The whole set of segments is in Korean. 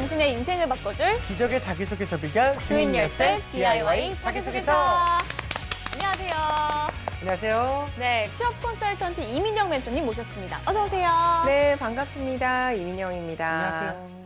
당신의 인생을 바꿔줄 기적의 자기소개서 비결 Do It Yourself DIY 자기소개서. 안녕하세요. 안녕하세요. 네, 취업 컨설턴트 이민영 멘토님 모셨습니다. 어서 오세요. 네, 반갑습니다. 이민영입니다. 안녕하세요.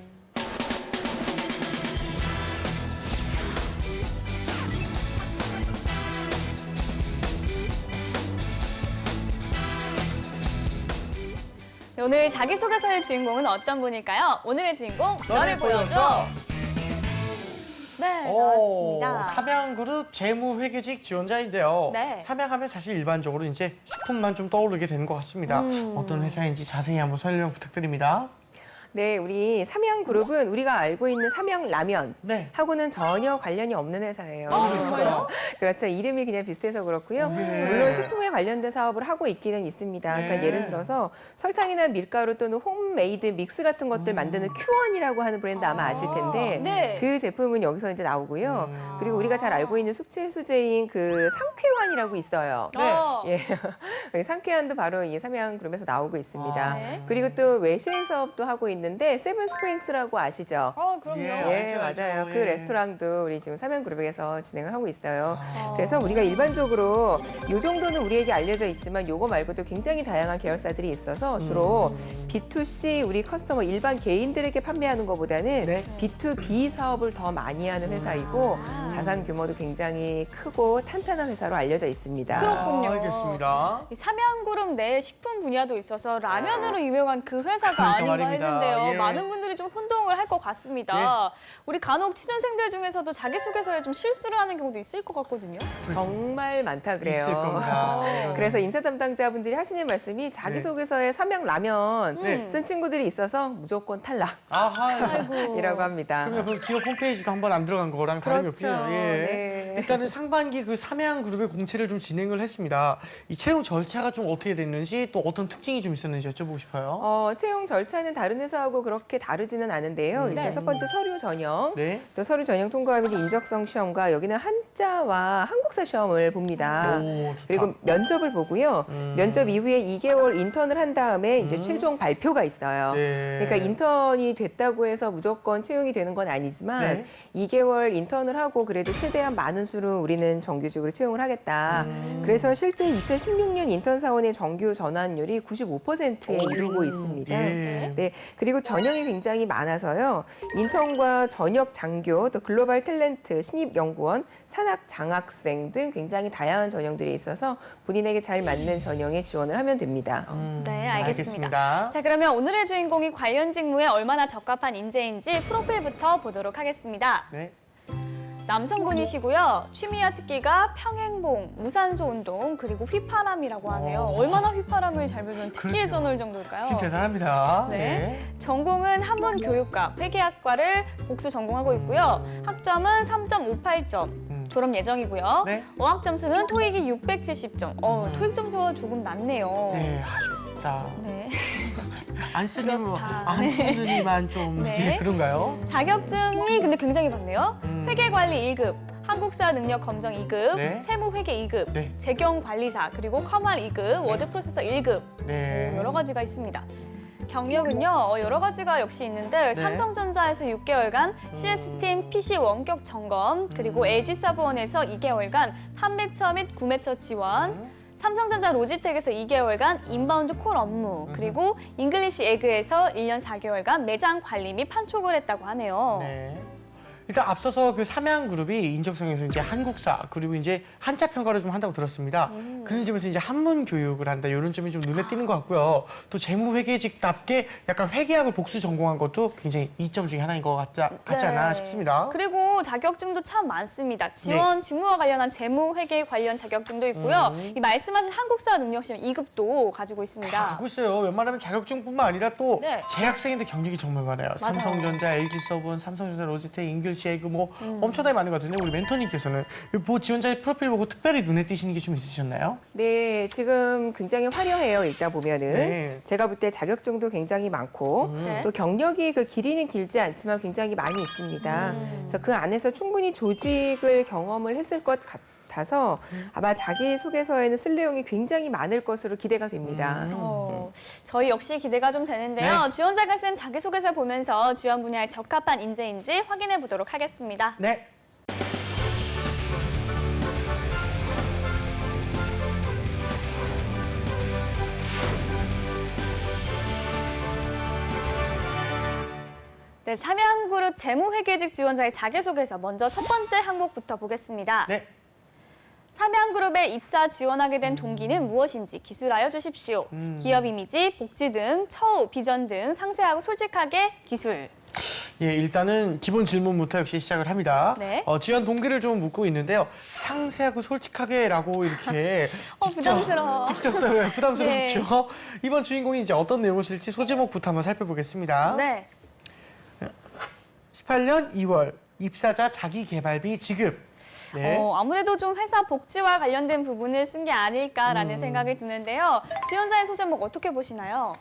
네, 오늘 자기소개서의 주인공은 어떤 분일까요? 오늘의 주인공, 너를 보여줘. 네, 나왔습니다. 삼양그룹 재무회계직 지원자인데요. 네. 삼양하면 사실 일반적으로 이제 식품만 좀 떠오르게 되는 것 같습니다. 어떤 회사인지 자세히 한번 설명 부탁드립니다. 네, 우리 삼양그룹은 우리가 알고 있는 삼양라면 네. 하고는 전혀 관련이 없는 회사예요. 정말요? 그렇죠. 이름이 그냥 비슷해서 그렇고요. 네. 물론 식품에 관련된 사업을 하고 있기는 있습니다. 네. 그러니까 예를 들어서 설탕이나 밀가루 또는 홈메이드 믹스 같은 것들 만드는 큐원이라고 하는 브랜드 아마 아실 텐데 네. 그 제품은 여기서 이제 나오고요. 그리고 우리가 잘 알고 있는 숙취 해소제인 그 상쾌환이라고 있어요. 네. 예, 상쾌한도 바로 이 삼양그룹에서 나오고 있습니다. 네. 그리고 또 외식 사업도 하고 있는데 세븐 스프링스라고 아시죠? 그럼요. 예, 알죠, 맞아요. 알죠. 그 예. 레스토랑도 우리 지금 삼양그룹에서 진행을 하고 있어요. 그래서 우리가 일반적으로 이 정도는 우리에게 알려져 있지만 요거 말고도 굉장히 다양한 계열사들이 있어서 주로 B2C 우리 커스터머 일반 개인들에게 판매하는 것보다는 네. B2B 사업을 더 많이 하는 회사이고 자산 규모도 굉장히 크고 탄탄한 회사로 알려져 있습니다. 그렇군요. 알겠습니다. 이 삼양그룹 내 식품 분야도 있어서 라면으로 유명한 그 회사가 그러니까 아닌가 말입니다. 했는데요. 예. 많은 분들이 좀 혼동을 할 것 같습니다. 우리 간혹 취준생들 중에서도 자기소개서에 좀 실수를 하는 경우도 있을 것 같거든요. 정말 많다 그래요. 있을 겁니다. 그래서 인사 담당자분들이 하시는 말씀이 자기소개서에 삼양라면 네. 쓴 친구들이 있어서 무조건 탈락이라고 아하. 합니다. 그러면 그 기업 홈페이지도 한번 안 들어간 거랑 다름이 그렇죠. 없네요. 예. 네. 일단은 상반기 그 삼양그룹의 공채를 좀 진행을 했습니다. 이 채용 절차가 좀 어떻게 됐는지 또 어떤 특징이 좀 있었는지 여쭤보고 싶어요. 채용 절차는 다른 회사하고 그렇게 다르지는 않은데요. 일단 네. 첫 번째 서류 전형, 네. 또 서류 전형 통과하면 인적성 시험과 여기는 한자와 한국사 시험을 봅니다. 오, 좋다. 그리고 면접을 보고요. 면접 이후에 2개월 인턴을 한 다음에 이제 최종 발표가 있어요. 네. 그러니까 인턴이 됐다고 해서 무조건 채용이 되는 건 아니지만 네. 2개월 인턴을 하고 그래도 최대한 많은 수를 우리는 정규직으로 채용을 하겠다. 그래서 실제 2016년 인턴 사원의 정규 전환율이 95%에 이르고 있습니다. 예. 네, 그리고 전형이 굉장히 많아서요. 인턴과 전역 장교, 또 글로벌 탤런트, 신입 연구원, 산학 장학생 등 굉장히 다양한 전형들이 있어서 본인에게 잘 맞는 전형에 지원을 하면 됩니다. 네, 알겠습니다. 알겠습니다. 자, 그러면 오늘의 주인공이 관련 직무에 얼마나 적합한 인재인지 프로필부터 보도록 하겠습니다. 네. 남성분이시고요. 취미와 특기가 평행봉, 무산소 운동, 그리고 휘파람이라고 하네요. 얼마나 휘파람을 잘 불면 특기에 그러게요. 써놓을 정도일까요? 진짜 대단합니다. 네. 전공은 한문교육과 회계학과를 복수 전공하고 있고요. 학점은 3.58점. 졸업 예정이고요. 네. 어학 점수는 토익이 670점. 토익 점수가 조금 낮네요. 네, 아쉽다. 네. 안 쓰는 그렇다. 안 쓰느니만 좀 네. 예, 그런가요? 자격증이 근데 굉장히 많네요. 회계관리 1급, 한국사 능력 검정 2급, 네. 세무회계 2급, 네. 재경관리사, 그리고 컴활 2급, 워드 프로세서 1급. 네. 여러 가지가 있습니다. 경력은요, 여러 가지가 역시 있는데 네. 삼성전자에서 6개월간, CS팀 PC 원격 점검, 그리고 LG사부원에서 2개월간 판매처 및 구매처 지원, 삼성전자 로지텍에서 2개월간 인바운드 콜 업무, 그리고 잉글리시 에그에서 1년 4개월간 매장 관리 및 판촉을 했다고 하네요. 네. 일단 앞서서 그 삼양그룹이 인적성에서 이제 한국사 그리고 이제 한자 평가를 좀 한다고 들었습니다. 그런 점에서 이제 한문 교육을 한다 이런 점이 좀 눈에 띄는 것 같고요. 또 재무회계직답게 약간 회계학을 복수 전공한 것도 굉장히 이점 중에 하나인 것 같지 않나 네. 싶습니다. 그리고 자격증도 참 많습니다. 지원, 직무와 관련한 재무, 회계 관련 자격증도 있고요. 이 말씀하신 한국사 능력시험 2급도 가지고 있습니다. 갖고 있어요. 웬만하면 자격증뿐만 아니라 또 네. 재학생인데 경력이 정말 많아요. 맞아요. 삼성전자, LG서브원, 삼성전자, 로지텍, 잉글리시 에그 뭐 엄청나게 많은 것 같은데 우리 멘토님께서는 이 지원자의 프로필 보고 특별히 눈에 띄시는 게 좀 있으셨나요? 네, 지금 굉장히 화려해요. 읽다 보면은 네. 제가 볼 때 자격증도 굉장히 많고 네. 또 경력이 그 길이는 길지 않지만 굉장히 많이 있습니다. 그래서 그 안에서 충분히 조직을 경험을 했을 것 같아요. 같아서 아마 자기소개서에는 쓸 내용이 굉장히 많을 것으로 기대가 됩니다. 저희 역시 기대가 좀 되는데요. 네. 지원자가 쓴 자기소개서 보면서 지원 분야에 적합한 인재인지 확인해 보도록 하겠습니다. 네. 네, 삼양그룹 재무회계직 지원자의 자기소개서 먼저 첫 번째 항목부터 보겠습니다. 네. 삼양그룹에 입사 지원하게 된 동기는 무엇인지 기술하여 주십시오. 기업 이미지, 복지 등 처우, 비전 등 상세하고 솔직하게 기술. 예, 일단은 기본 질문부터 역시 시작을 합니다. 네. 지원 동기를 좀 묻고 있는데요. 상세하고 솔직하게라고 이렇게 부담스러워. 직접 써요. 부담스럽죠. 이번 주인공이 이제 어떤 내용을 쓸지 소제목부터 한번 살펴보겠습니다. 네. 18년 2월 입사자 자기개발비 지급. 네. 아무래도 좀 회사 복지와 관련된 부분을 쓴 게 아닐까라는 생각이 드는데요. 지원자의 소제목 어떻게 보시나요?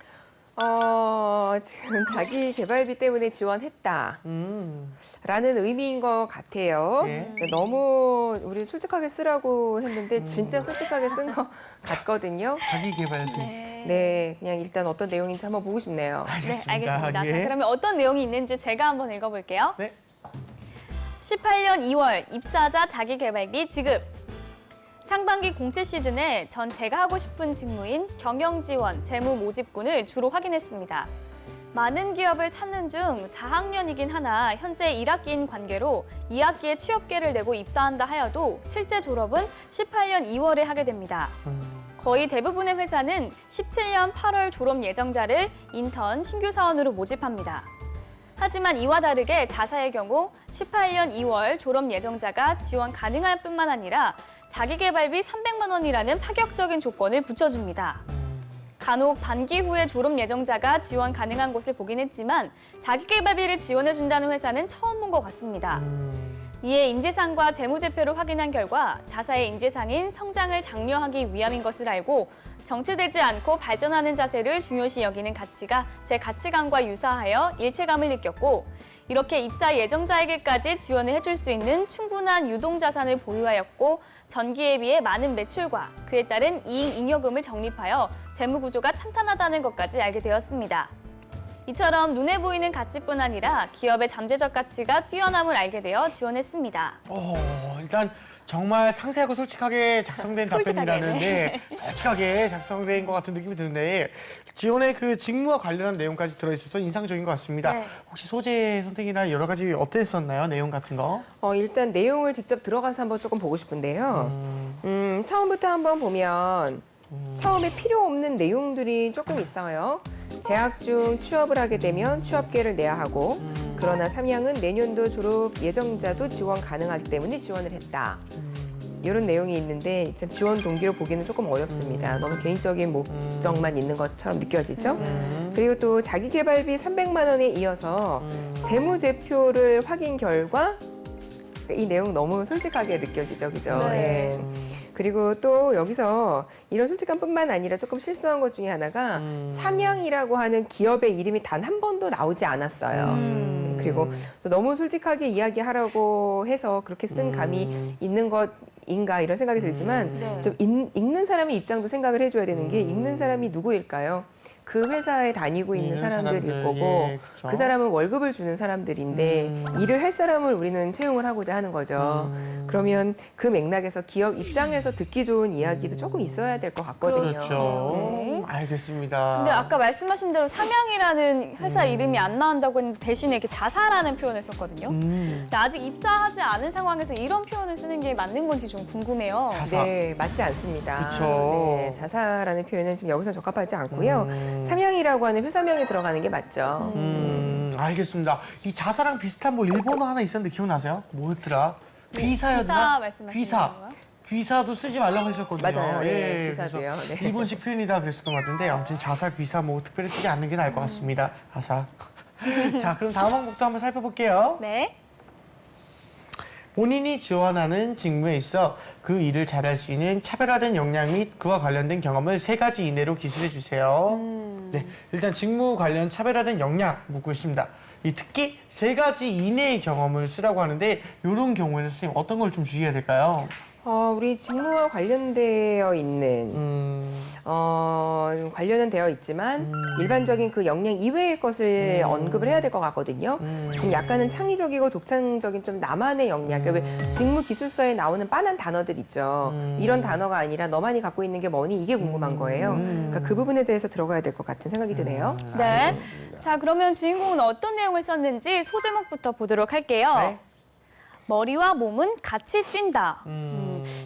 지금 자기 개발비 때문에 지원했다. 라는 의미인 것 같아요. 예. 너무 우리 솔직하게 쓰라고 했는데 진짜 솔직하게 쓴 것 같거든요. 자기개발비. 네, 그냥 일단 어떤 내용인지 한번 보고 싶네요. 알겠습니다. 네, 알겠습니다. 예. 자, 그러면 어떤 내용이 있는지 제가 한번 읽어볼게요. 네. 18년 2월 입사자 자기개발비 지급. 상반기 공채 시즌에 전 제가 하고 싶은 직무인 경영지원, 재무모집군을 주로 확인했습니다. 많은 기업을 찾는 중 4학년이긴 하나 현재 1학기인 관계로 2학기에 취업계를 내고 입사한다 하여도 실제 졸업은 18년 2월에 하게 됩니다. 거의 대부분의 회사는 17년 8월 졸업 예정자를 인턴, 신규 사원으로 모집합니다. 하지만 이와 다르게 자사의 경우 18년 2월 졸업 예정자가 지원 가능할 뿐만 아니라 자기개발비 300만 원이라는 파격적인 조건을 붙여줍니다. 간혹 반기 후에 졸업 예정자가 지원 가능한 곳을 보긴 했지만 자기개발비를 지원해준다는 회사는 처음 본 것 같습니다. 이에 인재상과 재무제표를 확인한 결과 자사의 인재상인 성장을 장려하기 위함인 것을 알고 정체되지 않고 발전하는 자세를 중요시 여기는 가치가 제 가치관과 유사하여 일체감을 느꼈고 이렇게 입사 예정자에게까지 지원을 해줄 수 있는 충분한 유동자산을 보유하였고 전기에 비해 많은 매출과 그에 따른 이익 잉여금을 적립하여 재무구조가 탄탄하다는 것까지 알게 되었습니다. 이처럼 눈에 보이는 가치뿐 아니라 기업의 잠재적 가치가 뛰어남을 알게 되어 지원했습니다. 일단 정말 상세하고 솔직하게 작성된 솔직하게, 답변이라는데 솔직하게 작성된 것 같은 느낌이 드는데 지원의 그 직무와 관련한 내용까지 들어있어서 인상적인 것 같습니다. 네. 혹시 소재 선택이나 여러 가지 어땠었나요? 내용 같은 거? 일단 내용을 직접 들어가서 한번 조금 보고 싶은데요. 처음부터 한번 보면 처음에 필요 없는 내용들이 조금 있어요. 재학 중 취업을 하게 되면 취업계를 내야 하고 그러나 삼양은 내년도 졸업 예정자도 지원 가능하기 때문에 지원을 했다. 이런 내용이 있는데 참 지원 동기로 보기는 조금 어렵습니다. 너무 개인적인 목적만 있는 것처럼 느껴지죠. 그리고 또 자기개발비 300만 원에 이어서 재무제표를 확인 결과 이 내용 너무 솔직하게 느껴지죠, 그죠? 네. 예. 그리고 또 여기서 이런 솔직함뿐만 아니라 조금 실수한 것 중에 하나가 삼양이라고 하는 기업의 이름이 단 한 번도 나오지 않았어요. 그리고 또 너무 솔직하게 이야기하라고 해서 그렇게 쓴 감이 있는 것인가 이런 생각이 들지만 네. 좀 읽는 사람의 입장도 생각을 해줘야 되는 게 읽는 사람이 누구일까요? 그 회사에 다니고 있는 사람들일 사람들, 거고 예, 그렇죠. 그 사람은 월급을 주는 사람들인데 일을 할 사람을 우리는 채용을 하고자 하는 거죠. 그러면 그 맥락에서 기업 입장에서 듣기 좋은 이야기도 조금 있어야 될 것 같거든요. 그렇죠. 네. 알겠습니다. 근데 아까 말씀하신 대로 삼양이라는 회사 이름이 안 나온다고 했는데 대신에 이렇게 자사라는 표현을 썼거든요. 근데 아직 입사하지 않은 상황에서 이런 표현을 쓰는 게 맞는 건지 좀 궁금해요. 자사. 네, 맞지 않습니다. 그쵸. 네, 자사라는 표현은 지금 여기서 적합하지 않고요. 삼양이라고 하는 회사명이 들어가는 게 맞죠. 알겠습니다. 이 자사랑 비슷한 뭐 일본어 하나 있었는데 기억나세요? 뭐였더라? 귀사였나? 귀사 말씀하시는 귀사. 건가요? 귀사도 쓰지 말라고 했었거든요. 맞아요. 예, 그래서 귀사도요. 네. 일본식 표현이다 그랬었던 것 같은데 아무튼 자사, 귀사 뭐 특별히 쓰지 않는 게 나을 것 같습니다. 자사. 자, 그럼 다음 항목도 한번 살펴볼게요. 네. 본인이 지원하는 직무에 있어 그 일을 잘할 수 있는 차별화된 역량 및 그와 관련된 경험을 3가지 이내로 기술해 주세요. 네, 일단 직무 관련 차별화된 역량 묻고 있습니다. 이 특히 3가지 이내의 경험을 쓰라고 하는데 이런 경우에는 선생님 어떤 걸 좀 주의해야 될까요? 우리 직무와 관련되어 있는 관련은 되어 있지만 일반적인 그 역량 이외의 것을 언급을 해야 될 것 같거든요. 그럼 약간은 창의적이고 독창적인 좀 나만의 역량. 그러니까 왜 직무 기술서에 나오는 빤한 단어들 있죠. 이런 단어가 아니라 너만이 갖고 있는 게 뭐니 이게 궁금한 거예요. 그러니까 그 부분에 대해서 들어가야 될 것 같은 생각이 드네요. 네. 자, 그러면 주인공은 어떤 내용을 썼는지 소제목부터 보도록 할게요. 네. 머리와 몸은 같이 뛴다.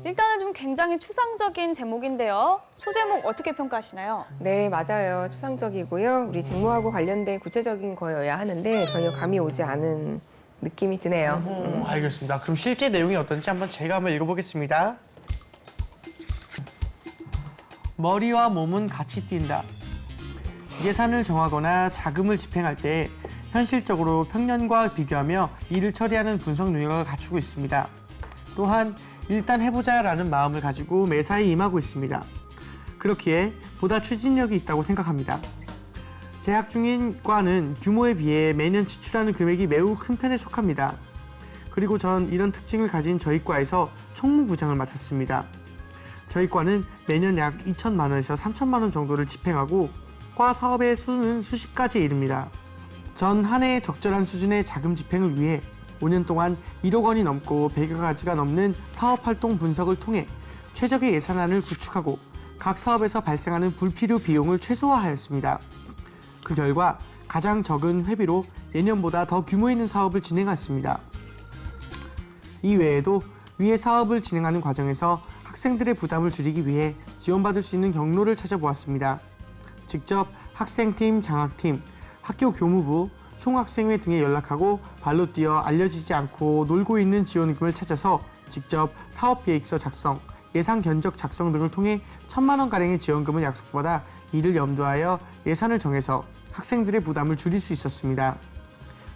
일단은 좀 굉장히 추상적인 제목인데요. 소제목 어떻게 평가하시나요? 네, 맞아요. 추상적이고요. 우리 직무하고 관련된 구체적인 거여야 하는데 전혀 감이 오지 않은 느낌이 드네요. 알겠습니다. 그럼 실제 내용이 어떤지 한번 제가 한번 읽어보겠습니다. 머리와 몸은 같이 뛴다. 예산을 정하거나 자금을 집행할 때 현실적으로 평년과 비교하며 일을 처리하는 분석 능력을 갖추고 있습니다. 또한 일단 해보자라는 마음을 가지고 매사에 임하고 있습니다. 그렇기에 보다 추진력이 있다고 생각합니다. 재학 중인 과는 규모에 비해 매년 지출하는 금액이 매우 큰 편에 속합니다. 그리고 전 이런 특징을 가진 저희 과에서 총무부장을 맡았습니다. 저희 과는 매년 약 2천만 원에서 3천만 원 정도를 집행하고 과 사업의 수는 수십 가지에 이릅니다. 전 한 해의 적절한 수준의 자금 집행을 위해 5년 동안 1억 원이 넘고 100여 가지가 넘는 사업활동 분석을 통해 최적의 예산안을 구축하고 각 사업에서 발생하는 불필요 비용을 최소화하였습니다. 그 결과 가장 적은 회비로 예년보다 더 규모 있는 사업을 진행했습니다. 이 외에도 위의 사업을 진행하는 과정에서 학생들의 부담을 줄이기 위해 지원받을 수 있는 경로를 찾아보았습니다. 직접 학생팀, 장학팀, 학교 교무부, 총학생회 등에 연락하고 발로 뛰어 알려지지 않고 놀고 있는 지원금을 찾아서 직접 사업계획서 작성, 예산 견적 작성 등을 통해 1,000만 원가량의 지원금을 약속받아 이를 염두하여 예산을 정해서 학생들의 부담을 줄일 수 있었습니다.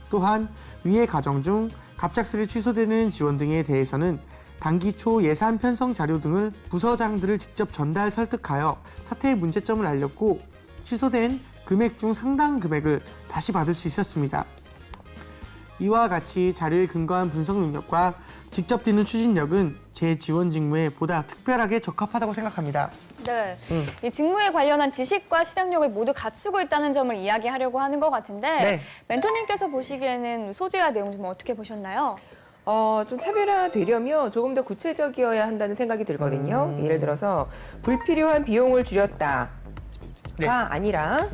또한 위의 과정 중 갑작스레 취소되는 지원 등에 대해서는 단기 초 예산 편성 자료 등을 부서장들을 직접 전달 설득하여 사태의 문제점을 알렸고 취소된 금액 중 상당 금액을 다시 받을 수 있었습니다. 이와 같이 자료에 근거한 분석 능력과 직접 뛰는 추진력은 제 지원 직무에 보다 특별하게 적합하다고 생각합니다. 네. 이 직무에 관련한 지식과 실행력을 모두 갖추고 있다는 점을 이야기하려고 하는 것 같은데 네. 멘토님께서 보시기에는 소재와 내용 좀 어떻게 보셨나요? 좀 차별화되려면 조금 더 구체적이어야 한다는 생각이 들거든요. 예를 들어서 불필요한 비용을 줄였다. 네. 가 아니라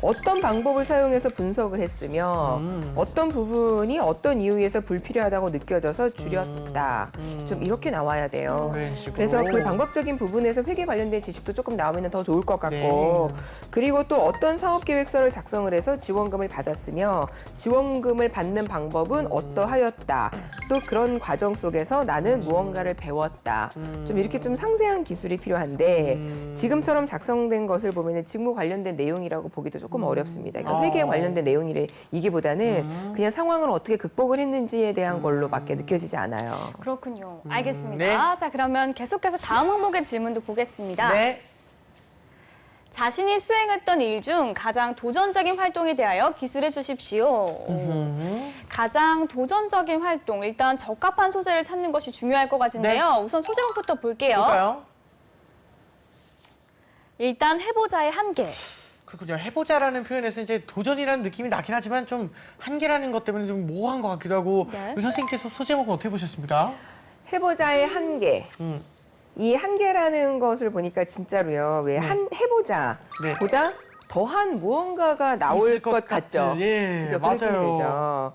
어떤 방법을 사용해서 분석을 했으며 어떤 부분이 어떤 이유에서 불필요하다고 느껴져서 줄였다. 좀 이렇게 나와야 돼요. 그런 식으로. 그래서 그 방법적인 부분에서 회계 관련된 지식도 조금 나오면 더 좋을 것 같고 그리고 또 어떤 사업계획서를 작성을 해서 지원금을 받았으며 지원금을 받는 방법은 어떠하였다. 또 그런 과정 속에서 나는 무언가를 배웠다. 좀 이렇게 좀 상세한 기술이 필요한데 지금처럼 작성된 것을 보면 직무 관련된 내용이라고 보기도 조금 어렵습니다. 그러니까 회계에 관련된 내용이기보다는 그냥 상황을 어떻게 극복을 했는지에 대한 걸로밖에 느껴지지 않아요. 그렇군요. 알겠습니다. 네. 자, 그러면 계속해서 다음 항목의 질문도 보겠습니다. 네. 자신이 수행했던 일 중 가장 도전적인 활동에 대하여 기술해 주십시오. 가장 도전적인 활동, 일단 적합한 소재를 찾는 것이 중요할 것 같은데요. 우선 소제목부터 볼게요. 볼까요? 일단 해보자의 한계. 그렇군요. 해보자라는 표현에서 이제 도전이라는 느낌이 나긴 하지만 좀 한계라는 것 때문에 좀 모호한 것 같기도 하고 네. 우리 선생님께서 소제목은 어떻게 보셨습니까? 해보자의 한계. 음. 이 한계라는 것을 보니까 진짜로요. 왜 해보자 네. 보다 더한 무언가가 나올 있을 것 같죠. 같은, 예, 그죠? 그런 느낌이 맞아요. 들죠.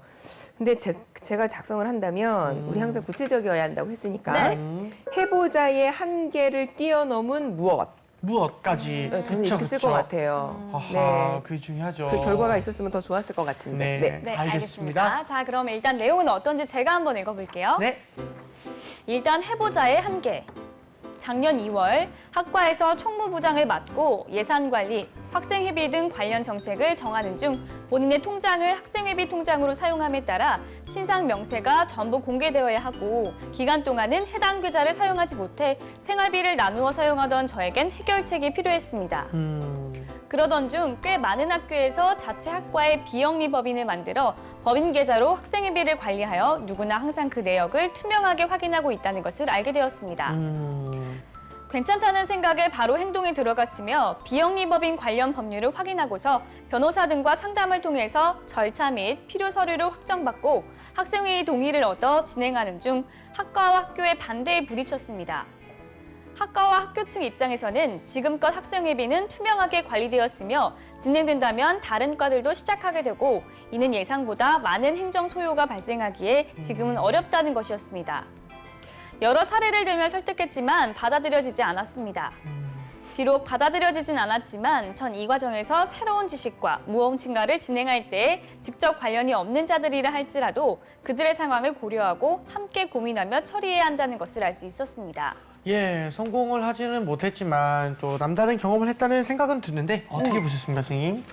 근데 제가 작성을 한다면 우리 항상 구체적이어야 한다고 했으니까 네. 해보자의 한계를 뛰어넘은 무엇. 무엇까지? 네, 저는 그쵸, 이렇게 쓸 그쵸. 것 같아요. 아하, 네. 그게 중요하죠. 그 결과가 있었으면 더 좋았을 것 같은데. 네. 네, 알겠습니다. 알겠습니다. 자, 그럼 일단 내용은 어떤지 제가 한번 읽어볼게요. 네. 일단 해보자의 한계. 작년 2월 학과에서 총무부장을 맡고 예산관리, 학생회비 등 관련 정책을 정하는 중 본인의 통장을 학생회비 통장으로 사용함에 따라 신상 명세가 전부 공개되어야 하고 기간 동안은 해당 계좌를 사용하지 못해 생활비를 나누어 사용하던 저에겐 해결책이 필요했습니다. 그러던 중 꽤 많은 학교에서 자체 학과의 비영리 법인을 만들어 법인 계좌로 학생회비를 관리하여 누구나 항상 그 내역을 투명하게 확인하고 있다는 것을 알게 되었습니다. 괜찮다는 생각에 바로 행동에 들어갔으며 비영리 법인 관련 법률을 확인하고서 변호사 등과 상담을 통해서 절차 및 필요 서류를 확정받고 학생회의 동의를 얻어 진행하는 중 학과와 학교의 반대에 부딪혔습니다. 학과와 학교 측 입장에서는 지금껏 학생회비는 투명하게 관리되었으며 진행된다면 다른 과들도 시작하게 되고 이는 예상보다 많은 행정 소요가 발생하기에 지금은 어렵다는 것이었습니다. 여러 사례를 들며 설득했지만 받아들여지지 않았습니다. 비록 받아들여지진 않았지만 전 이 과정에서 새로운 지식과 무언 증가를 진행할 때 직접 관련이 없는 자들이라 할지라도 그들의 상황을 고려하고 함께 고민하며 처리해야 한다는 것을 알 수 있었습니다. 예, 성공을 하지는 못했지만 또 남다른 경험을 했다는 생각은 드는데 어떻게 보셨습니까, 선생님?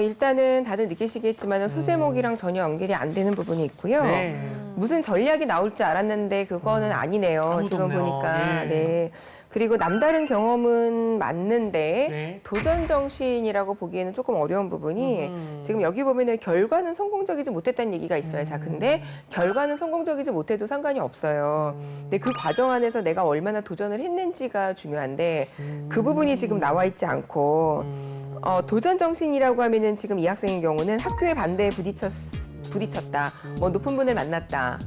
일단은 다들 느끼시겠지만 소제목이랑 전혀 연결이 안 되는 부분이 있고요. 네. 무슨 전략이 나올 줄 알았는데 그거는 아니네요. 아무도 지금 없네요. 보니까. 예. 네. 그리고 남다른 경험은 맞는데 네. 도전 정신이라고 보기에는 조금 어려운 부분이 지금 여기 보면은 결과는 성공적이지 못했다는 얘기가 있어요. 자, 근데 결과는 성공적이지 못해도 상관이 없어요. 근데 그 과정 안에서 내가 얼마나 도전을 했는지가 중요한데 그 부분이 지금 나와 있지 않고 도전 정신이라고 하면은 지금 이 학생의 경우는 학교의 반대에 부딪혔다. 뭐 높은 분을 만났다.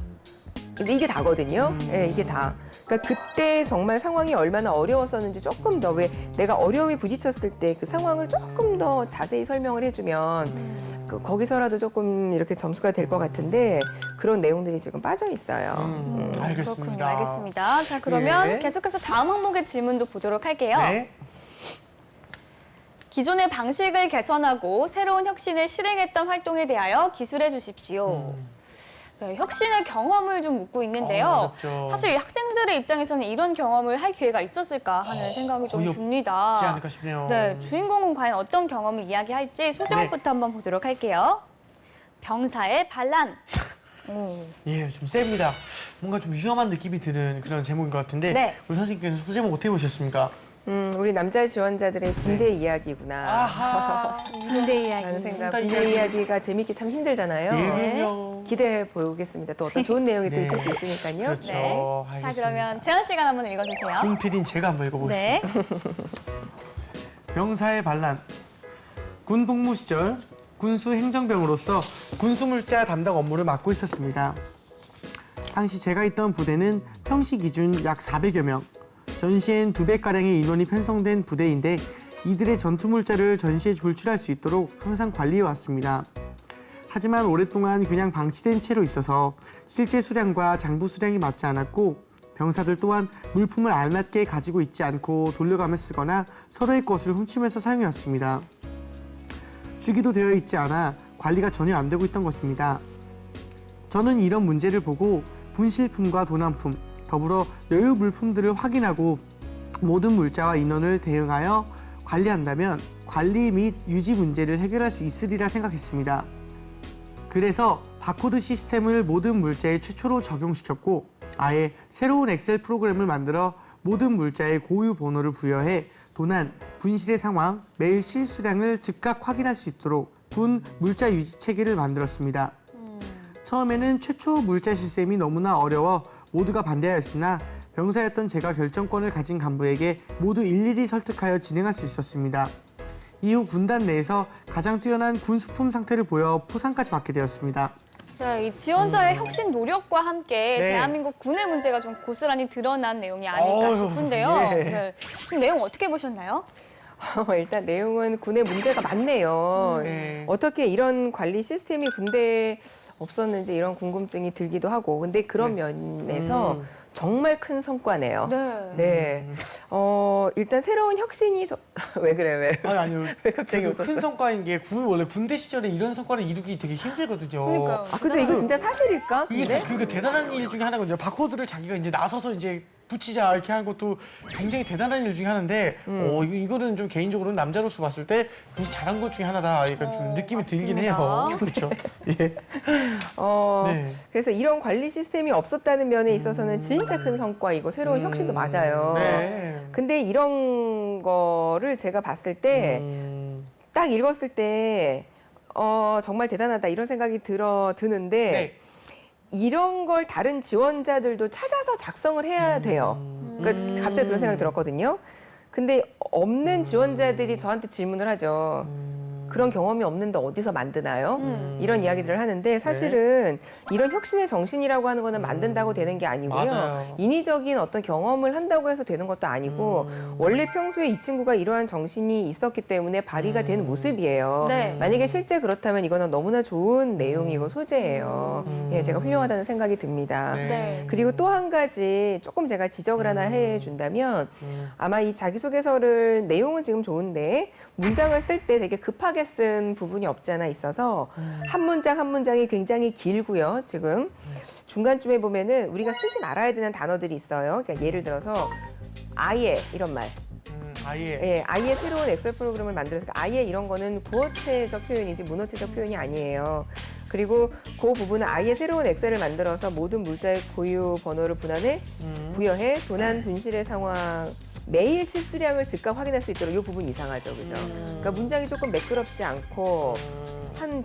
근데 이게 다거든요. 예, 이게 다. 그러니까 그때 정말 상황이 얼마나 어려웠었는지 조금 더 왜 내가 어려움이 부딪혔을 때 그 상황을 조금 더 자세히 설명을 해주면 거기서라도 조금 이렇게 점수가 될 것 같은데 그런 내용들이 지금 빠져 있어요. 알겠습니다. 그렇군요. 알겠습니다. 자, 그러면 예. 계속해서 다음 항목의 질문도 보도록 할게요. 네. 기존의 방식을 개선하고 새로운 혁신을 실행했던 활동에 대하여 기술해 주십시오. 네, 혁신의 경험을 좀 묻고 있는데요. 어렵죠. 사실 학생들의 입장에서는 이런 경험을 할 기회가 있었을까 하는 생각이 좀 거의 없지 듭니다. 않을까 싶네요. 네, 주인공은 과연 어떤 경험을 이야기할지 소제목부터 한번 보도록 할게요. 병사의 반란. 예, 좀 셉니다. 뭔가 좀 위험한 느낌이 드는 그런 제목인 것 같은데 네. 우리 선생님께서 소제목 어떻게 보셨습니까? 우리 남자 지원자들의 군대 이야기구나. 아하. 군대 이야기. 라는 생각. 군대 군대 이야기. 이야기가 재밌게 참 힘들잖아요. 그럼요. 기대해 보겠습니다. 또 어떤 좋은 내용이 또 네. 있을 수 있으니까요. 그렇죠. 네. 자, 알겠습니다. 그러면 재현 씨가 한번 읽어주세요. 군 PD인 제가 한번 읽어보겠습니다. 네. 병사의 반란. 군 복무 시절 군수 행정병으로서 군수물자 담당 업무를 맡고 있었습니다. 당시 제가 있던 부대는 평시 기준 약 400여 명, 전시엔 200가량의 인원이 편성된 부대인데 이들의 전투물자를 전시에 돌출할 수 있도록 항상 관리해왔습니다. 하지만 오랫동안 그냥 방치된 채로 있어서 실제 수량과 장부 수량이 맞지 않았고 병사들 또한 물품을 알맞게 가지고 있지 않고 돌려가며 쓰거나 서로의 것을 훔치면서 사용해왔습니다. 주기도 되어 있지 않아 관리가 전혀 안 되고 있던 것입니다. 저는 이런 문제를 보고 분실품과 도난품, 더불어 여유 물품들을 확인하고 모든 물자와 인원을 대응하여 관리한다면 관리 및 유지 문제를 해결할 수 있으리라 생각했습니다. 그래서 바코드 시스템을 모든 물자에 최초로 적용시켰고 아예 새로운 엑셀 프로그램을 만들어 모든 물자에 고유 번호를 부여해 도난, 분실의 상황, 매일 실수량을 즉각 확인할 수 있도록 군 물자 유지 체계를 만들었습니다. 처음에는 최초 물자 시스템이 너무나 어려워 모두가 반대하였으나 병사였던 제가 결정권을 가진 간부에게 모두 일일이 설득하여 진행할 수 있었습니다. 이후 군단 내에서 가장 뛰어난 군수품 상태를 보여 포상까지 받게 되었습니다. 네, 이 지원자의 혁신 노력과 함께 네. 대한민국 군의 문제가 좀 고스란히 드러난 내용이 아닐까 어휴, 싶은데요. 예. 네. 지금 내용 어떻게 보셨나요? 일단 내용은 군의 문제가 많네요. 네. 어떻게 이런 관리 시스템이 군대에 없었는지 이런 궁금증이 들기도 하고. 근데 그런 면에서 정말 큰 성과네요. 네. 네. 일단 새로운 혁신이 왜 그래 왜? 아니요. 왜 갑자기 그래도 큰 웃었어? 성과인 게 원래 군대 시절에 이런 성과를 이루기 되게 힘들거든요. 그러니까요. 아, 그죠? 이거 진짜 사실일까? 이게 근데? 그 대단한 일 중에 하나거든요. 바코드를 자기가 이제 나서서 이제 붙이자 이렇게 하는 것도 굉장히 대단한 일 중에 하나인데 이거는 좀 개인적으로는 남자로서 봤을 때 굉장히 잘한 것 중에 하나다. 이런 좀 느낌이 들긴 해요. 그렇죠. 예. 네. 그래서 이런 관리 시스템이 없었다는 면에 있어서는 진짜 큰 성과이고 새로운 혁신도 맞아요. 네. 근데 이런 거를 제가 봤을 때 딱 읽었을 때 정말 대단하다 이런 생각이 드는데 네. 이런 걸 다른 지원자들도 찾아서 작성을 해야 돼요. 그러니까 갑자기 그런 생각이 들었거든요. 근데 없는 지원자들이 저한테 질문을 하죠. 그런 경험이 없는데 어디서 만드나요? 이런 이야기들을 하는데 사실은 이런 혁신의 정신이라고 하는 거는 만든다고 되는 게 아니고요. 맞아요. 인위적인 어떤 경험을 한다고 해서 되는 것도 아니고 원래 평소에 이 친구가 이러한 정신이 있었기 때문에 발휘가 된 모습이에요. 네. 만약에 실제 그렇다면 이거는 너무나 좋은 내용이고 소재예요. 예, 제가 훌륭하다는 생각이 듭니다. 네. 그리고 또 한 가지 조금 제가 지적을 하나 해준다면 아마 이 자기소개서를 내용은 지금 좋은데 문장을 쓸 때 되게 급하게 쓴 부분이 없지 않아 있어서 한 문장 한 문장이 굉장히 길고요. 지금 중간쯤에 보면은 우리가 쓰지 말아야 되는 단어들이 있어요. 그러니까 예를 들어서 아예 이런 말. 아예. 예, 아예 새로운 엑셀 프로그램을 만들어서 아예 이런 거는 구어체적 표현이지 문어체적 표현이 아니에요. 그리고 그 부분은 아예 새로운 엑셀을 만들어서 모든 물자의 고유 번호를 부여해 도난 분실의 상황 매일 실수량을 즉각 확인할 수 있도록 이 부분 이상하죠, 그죠? 그러니까 문장이 조금 매끄럽지 않고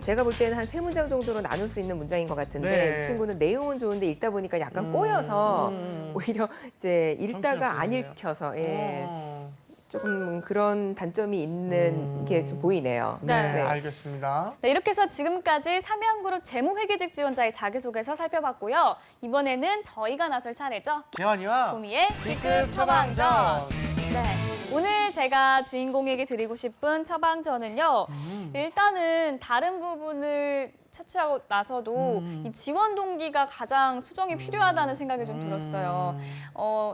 제가 볼 때는 한 3문장 정도로 나눌 수 있는 문장인 것 같은데 네. 이 친구는 내용은 좋은데 읽다 보니까 약간 꼬여서 오히려 이제 읽다가 안 정신없겠네요. 읽혀서 예. 어. 조금 그런 단점이 있는 게 좀 보이네요. 네, 네. 알겠습니다. 네, 이렇게 해서 지금까지 삼양그룹 재무회계직 지원자의 자기소개서 살펴봤고요. 이번에는 저희가 나설 차례죠. 재환이와 보미의 B급 처방전. 네, 오늘 제가 주인공에게 드리고 싶은 처방전은요. 일단은 다른 부분을 차치하고 나서도 이 지원 동기가 가장 수정이 필요하다는 생각이 좀 들었어요.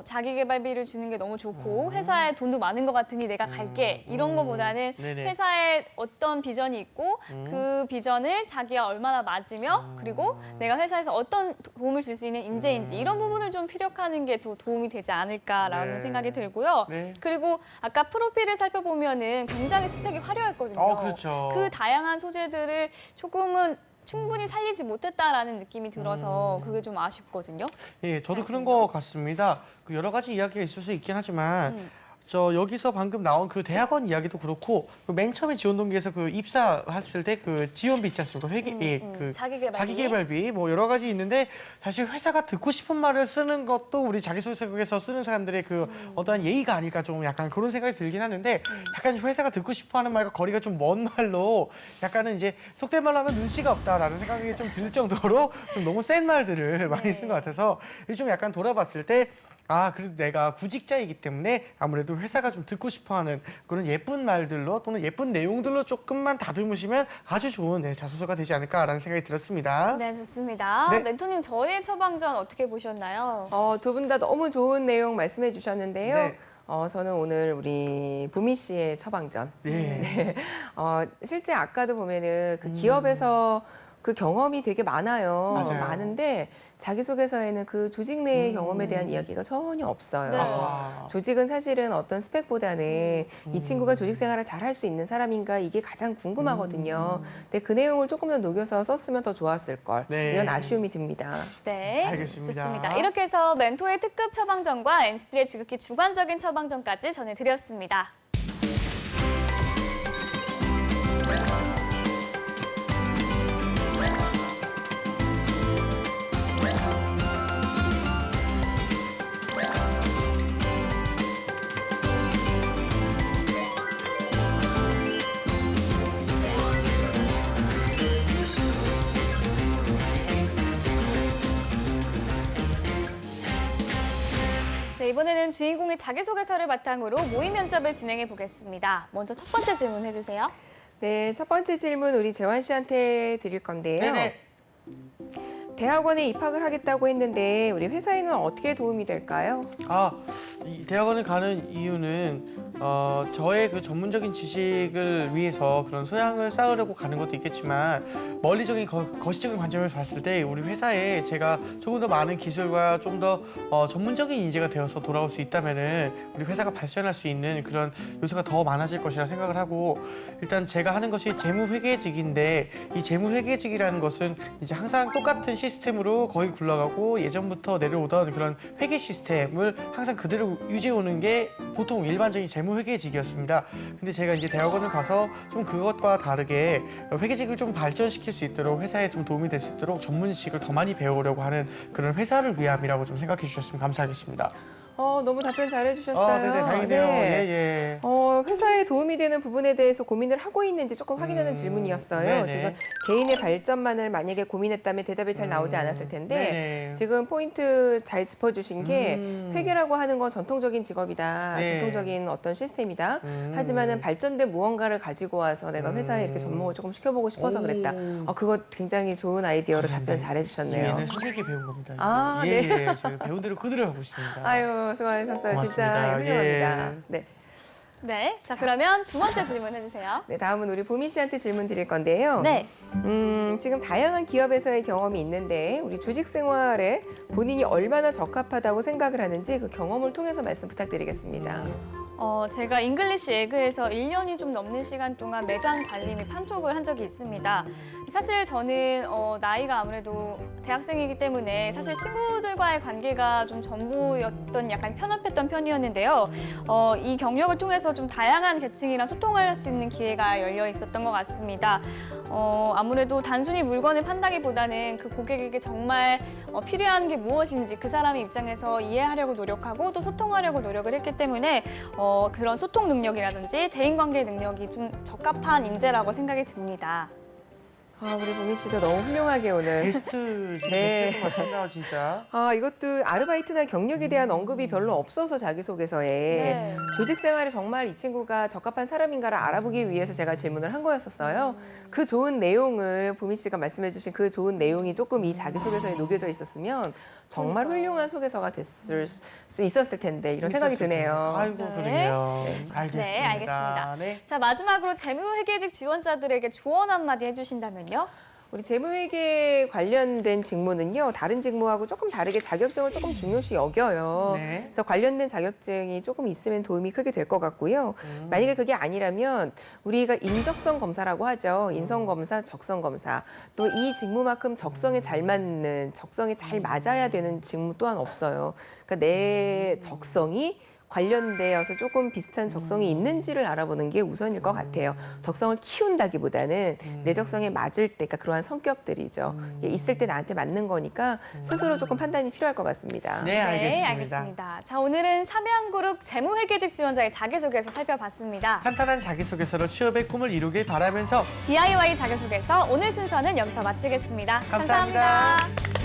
자기개발비를 주는 게 너무 좋고 회사에 돈도 많은 것 같으니 내가 갈게 이런 거보다는 네네. 회사에 어떤 비전이 있고 그 비전을 자기가 얼마나 맞으며 그리고 내가 회사에서 어떤 도움을 줄 수 있는 인재인지 이런 부분을 좀 피력하는 게 더 도움이 되지 않을까라는 네. 생각이 들고요. 네. 그리고 아까 프로필을 살펴보면은 굉장히 스펙이 화려했거든요. 그렇죠. 그 다양한 소재들을 조금은 충분히 살리지 못했다라는 느낌이 들어서 그게 좀 아쉽거든요. 예, 저도 그런 것 같습니다. 그 여러 가지 이야기가 있을 수 있긴 하지만 저 여기서 방금 나온 그 대학원 이야기도 그렇고 그맨 처음에 지원 동기에서 그 입사했을 때 그 지원비 있지 않습니까? 그 자기개발비 뭐 여러 가지 있는데 사실 회사가 듣고 싶은 말을 쓰는 것도 우리 자기소개서에서 쓰는 사람들의 그 어떠한 예의가 아닐까 좀 약간 그런 생각이 들긴 하는데 약간 회사가 듣고 싶어하는 말과 거리가 좀 먼 말로 약간은 이제 속된 말로 하면 눈치가 없다라는 생각이 좀 들 정도로 좀 너무 센 말들을 많이 쓴 것 같아서 좀 약간 돌아봤을 때 그래도 내가 구직자이기 때문에 아무래도 회사가 좀 듣고 싶어하는 그런 예쁜 말들로 또는 예쁜 내용들로 조금만 다듬으시면 아주 좋은 자소서가 되지 않을까라는 생각이 들었습니다. 네, 좋습니다. 네. 멘토님, 저의 처방전 어떻게 보셨나요? 두 분 다 너무 좋은 내용 말씀해 주셨는데요. 네. 저는 오늘 우리 보미 씨의 처방전. 네. 실제 아까도 보면은 그 기업에서 그 경험이 되게 많아요. 맞아요. 많은데 자기소개서에는 그 조직 내의 경험에 대한 이야기가 전혀 없어요. 네. 조직은 사실은 어떤 스펙보다는 이 친구가 조직 생활을 잘 할 수 있는 사람인가 이게 가장 궁금하거든요. 근데 그 내용을 조금 더 녹여서 썼으면 더 좋았을 걸. 네. 이런 아쉬움이 듭니다. 네, 알겠습니다. 좋습니다. 이렇게 해서 멘토의 특급 처방전과 MC3의 지극히 주관적인 처방전까지 전해드렸습니다. 네, 이번에는 주인공의 자기소개서를 바탕으로 모의 면접을 진행해 보겠습니다. 먼저 첫 번째 질문 해주세요. 네, 첫 번째 질문 우리 재환 씨한테 드릴 건데요. 네네. 대학원에 입학을 하겠다고 했는데 우리 회사에는 어떻게 도움이 될까요? 이 대학원을 가는 이유는 저의 그 전문적인 지식을 위해서 그런 소양을 쌓으려고 가는 것도 있겠지만 멀리적인 거시적인 관점에서 봤을 때 우리 회사에 제가 조금 더 많은 기술과 좀 더 전문적인 인재가 되어서 돌아올 수 있다면은 우리 회사가 발전할 수 있는 그런 요소가 더 많아질 것이라 생각을 하고 일단 제가 하는 것이 재무회계직인데 이 재무회계직이라는 것은 이제 항상 똑같은 시스템으로 거의 굴러가고 예전부터 내려오던 그런 회계 시스템을 항상 그대로 유지해 오는 게 보통 일반적인 재무 재무회계직이었습니다. 근데 제가 이제 대학원을 가서 좀 그것과 다르게 회계직을 좀 발전시킬 수 있도록 회사에 좀 도움이 될 수 있도록 전문 지식을 더 많이 배우려고 하는 그런 회사를 위함이라고 좀 생각해 주셨으면 감사하겠습니다. 너무 답변 잘해주셨어요. 네네, 다행이네요. 예. 회사에 도움이 되는 부분에 대해서 고민을 하고 있는지 조금 확인하는 질문이었어요. 네네. 지금 개인의 발전만을 만약에 고민했다면 대답이 잘 나오지 않았을 텐데 네네. 지금 포인트 잘 짚어주신 게 회계라고 하는 건 전통적인 직업이다. 네. 전통적인 어떤 시스템이다. 하지만은 발전된 무언가를 가지고 와서 내가 회사에 이렇게 접목을 조금 시켜보고 싶어서 그랬다. 그거 굉장히 좋은 아이디어로 답변 잘해주셨네요. 얘는 선생님께 배운 겁니다. 아, 예, 네. 예, 저희 배운 대로 그대로 하고 있습니다. 아유, 수고하셨어요. 고맙습니다. 진짜 훌륭합니다. 예. 네. 네, 자 그러면 두 번째 질문 해주세요. 네, 다음은 우리 보미 씨한테 질문 드릴 건데요. 네. 지금 다양한 기업에서의 경험이 있는데 우리 조직 생활에 본인이 얼마나 적합하다고 생각을 하는지 그 경험을 통해서 말씀 부탁드리겠습니다. 제가 잉글리시 에그에서 1년이 좀 넘는 시간 동안 매장 관리 및 판촉을 한 적이 있습니다. 사실 저는 나이가 아무래도 대학생이기 때문에 사실 친구들과의 관계가 좀 전부였던 약간 편협했던 편이었는데요. 이 경력을 통해서 좀 다양한 계층이랑 소통할 수 있는 기회가 열려 있었던 것 같습니다. 아무래도 단순히 물건을 판다기보다는 그 고객에게 정말 필요한 게 무엇인지 그 사람의 입장에서 이해하려고 노력하고 또 소통하려고 노력을 했기 때문에 그런 소통 능력이라든지 대인관계 능력이 좀 적합한 인재라고 생각이 듭니다. 우리 보미 씨도 너무 훌륭하게 오늘. 베스트 네. 베스트 같습니다, 진짜. 이것도 아르바이트나 경력에 대한 언급이 별로 없어서 자기소개서에 네. 조직 생활에 정말 이 친구가 적합한 사람인가를 알아보기 위해서 제가 질문을 한 거였었어요. 그 좋은 내용을 보미 씨가 말씀해 주신 그 좋은 내용이 조금 이 자기소개서에 녹여져 있었으면 정말 훌륭한 소개서가 됐을 수 있었을 텐데 이런 생각이 드네요. 아이고, 네. 그러네요. 알겠습니다. 네, 알겠습니다. 네. 자, 마지막으로 재무회계직 지원자들에게 조언 한마디 해주신다면요? 우리 재무회계 관련된 직무는요, 다른 직무하고 조금 다르게 자격증을 조금 중요시 여겨요. 네. 그래서 관련된 자격증이 조금 있으면 도움이 크게 될 것 같고요. 만약에 그게 아니라면 우리가 인적성 검사라고 하죠. 인성검사, 적성검사. 또 이 직무만큼 적성에 잘 맞는, 적성에 잘 맞아야 되는 직무 또한 없어요. 그러니까 내 적성이 관련되어서 조금 비슷한 적성이 있는지를 알아보는 게 우선일 것 같아요. 적성을 키운다기보다는 내 적성에 맞을 때, 그러니까 그러한 성격들이죠. 있을 때 나한테 맞는 거니까 스스로 조금 판단이 필요할 것 같습니다. 네, 알겠습니다. 네, 알겠습니다. 자, 오늘은 삼양그룹 재무회계직 지원자의 자기소개서 살펴봤습니다. 탄탄한 자기소개서로 취업의 꿈을 이루길 바라면서 DIY 자기소개서 오늘 순서는 여기서 마치겠습니다. 감사합니다. 감사합니다.